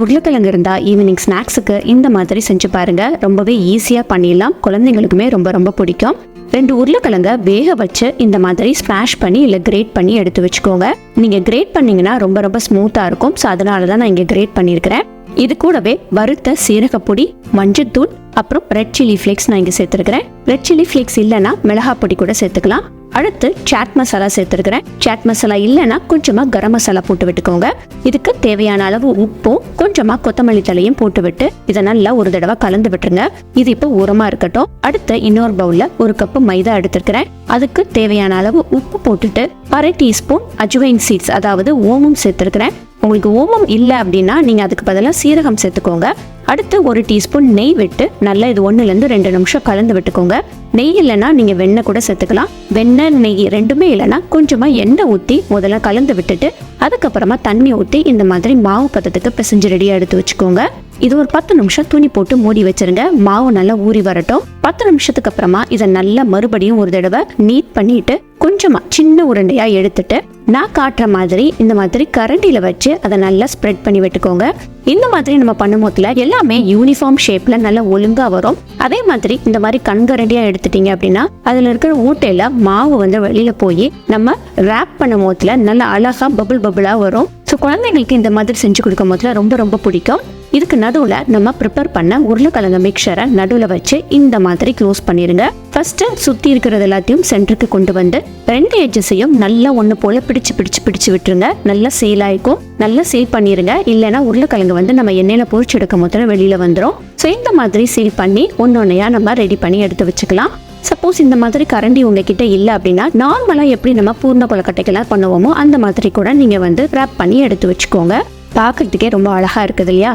உருளைக்கிழங்கு இருந்தால் ஈவினிங் ஸ்நாக்ஸுக்கு இந்த மாதிரி செஞ்சு பாருங்க. ரொம்பவே ஈஸியாக பண்ணிடலாம். குழந்தைங்களுக்குமே ரொம்ப ரொம்ப பிடிக்கும். 2 உருளைக்கிழங்க வேக வச்சு இந்த மாதிரி ஸ்மாஷ் பண்ணி இல்லை கிரேட் பண்ணி எடுத்து வச்சுக்கோங்க. நீங்கள் கிரேட் பண்ணிங்கன்னா ரொம்ப ரொம்ப ஸ்மூத்தாக இருக்கும். ஸோ அதனால தான் நான் இங்கே கிரேட் பண்ணியிருக்கிறேன். இது கூடவே வறுத்த சீரகப்பொடி, மஞ்சத்தூள், அப்புறம் ரெட் சில்லி ஃப்ளேக்ஸ் நான் இங்கே சேர்த்துருக்கிறேன். ரெட் சில்லி ஃப்ளேக்ஸ் இல்லைன்னா மிளகாய் பொடி கூட சேர்த்துக்கலாம். அடுத்து சாட் மசாலா சேர்த்துருக்கிறேன். சாட் மசாலா இல்லைன்னா கொஞ்சமாக கரம் மசாலா போட்டு விட்டுக்கோங்க. இதுக்கு தேவையான அளவு உப்பும் கொஞ்சமாக கொத்தமல்லி தலையும் போட்டு விட்டு இதை நல்லா ஒரு தடவை கலந்து விட்டுருங்க. இது இப்போ உரமாக இருக்கட்டும். அடுத்து இன்னொரு பவுலில் 1 கப்பு மைதா எடுத்துருக்கிறேன். அதுக்கு தேவையான அளவு உப்பு போட்டுட்டு 1/2 டீஸ்பூன் அஜ்வைன் சீட்ஸ், அதாவது ஓமம் சேர்த்துருக்கிறேன். உங்களுக்கு ஓமம் இல்லை அப்படின்னா நீங்கள் அதுக்கு பதிலாக சீரகம் சேர்த்துக்கோங்க. அடுத்து 1 டீஸ்பூன் நெய் விட்டு நல்லா இது 1லேருந்து 2 நிமிஷம் கலந்து விட்டுக்கோங்க. நெய் இல்லைன்னா நீங்கள் வெண்ணெய் கூட சேர்த்துக்கலாம். வெண்ணெய் நெய் ரெண்டுமே இல்லைன்னா கொஞ்சமாக எண்ணெய் ஊற்றி முதல்ல கலந்து விட்டுட்டு அதுக்கப்புறமா தண்ணி ஊற்றி இந்த மாதிரி மாவு பதத்துக்கு பிசைஞ்சு ரெடியாக எடுத்து வச்சுக்கோங்க. இது ஒரு 10 நிமிஷம் துணி போட்டு மூடி வச்சிருங்க. மாவு நல்லா ஊறி வரட்டும். 10 நிமிஷத்துக்கு அப்புறமா இதை நல்லா மறுபடியும் ஒரு தடவை நீட் பண்ணிட்டு கொஞ்சமா சின்ன உருண்டையா எடுத்துட்டு நான் காட்டுற மாதிரி இந்த மாதிரி கரண்டியில வச்சு அதை நல்லா ஸ்ப்ரெட் பண்ணி விட்டுக்கோங்க. இந்த மாதிரி நம்ம பண்ணும் போதுல எல்லாமே யூனிஃபார்ம் ஷேப்ல நல்லா ஒழுங்கா வரும். அதே மாதிரி இந்த மாதிரி கண்கரண்டியா எடுத்துட்டீங்க அப்படின்னா அதுல இருக்கிற ஊட்டையில மாவு வந்து வெளியில போய் நம்ம ரேப் பண்ணும் போதுல நல்லா அழகா பபிளா வரும். ஸோ குழந்தைங்களுக்கு இந்த மாதிரி செஞ்சு கொடுக்கும் போதுல ரொம்ப ரொம்ப பிடிக்கும். இதுக்கு நடுவில் நம்ம ப்ரிப்பேர் பண்ண உருளைக்கிழங்கு மிக்சரை நடுவில் வச்சு இந்த மாதிரி க்ளோஸ் பண்ணிடுங்க. ஃபர்ஸ்ட் சுற்றி இருக்கிறது எல்லாத்தையும் சென்டருக்கு கொண்டு வந்து 2 எட்ஜஸையும் நல்லா ஒன்று போல பிடிச்சு விட்டுருங்க. நல்லா சேல் ஆகிக்கும். நல்லா சேல் பண்ணிடுங்க. இல்லைன்னா உருளைக்கிழங்கு வந்து நம்ம எண்ணெயில் பொரிச்சு எடுக்கும் போது வெளியில் வந்துடும். ஸோ இந்த மாதிரி சேல் பண்ணி ஒன்னொன்னையா நம்ம ரெடி பண்ணி எடுத்து வச்சுக்கலாம். சப்போஸ் இந்த மாதிரி கரண்டி உங்ககிட்ட இல்லை அப்படின்னா நார்மலாக எப்படி நம்ம பூர்ண கொழுக்கட்டைக்கெல்லாம் பண்ணுவோமோ அந்த மாதிரி கூட நீங்கள் வந்து ரேப் பண்ணி எடுத்து வச்சுக்கோங்க. பார்க்கறதுக்கே ரொம்ப அழகாக இருக்குது இல்லையா?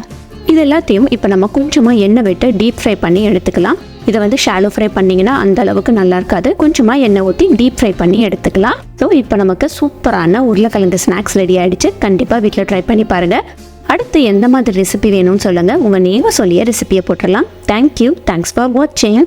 இது எல்லாத்தையும் இப்போ நம்ம கொஞ்சமாக எண்ணெய் விட்டு டீப் ஃப்ரை பண்ணி எடுத்துக்கலாம். இதை வந்து ஷாலோ ஃப்ரை பண்ணிங்கன்னா அந்த அளவுக்கு நல்லா இருக்காது. கொஞ்சமாக எண்ணெய் ஊற்றி டீப் ஃப்ரை பண்ணி எடுத்துக்கலாம். ஸோ இப்போ நமக்கு சூப்பரான உருளைக்கிழங்கு ஸ்நாக்ஸ் ரெடி ஆகிடுச்சு. கண்டிப்பாக வீட்டில் ட்ரை பண்ணி பாருங்கள். அடுத்து எந்த மாதிரி ரெசிபி வேணும்னு சொல்லுங்கள். உங்கள் நேமை சொல்லியே ரெசிபியை போட்டுடலாம். தேங்க்யூ. தேங்க்ஸ் ஃபார் வாட்சிங்.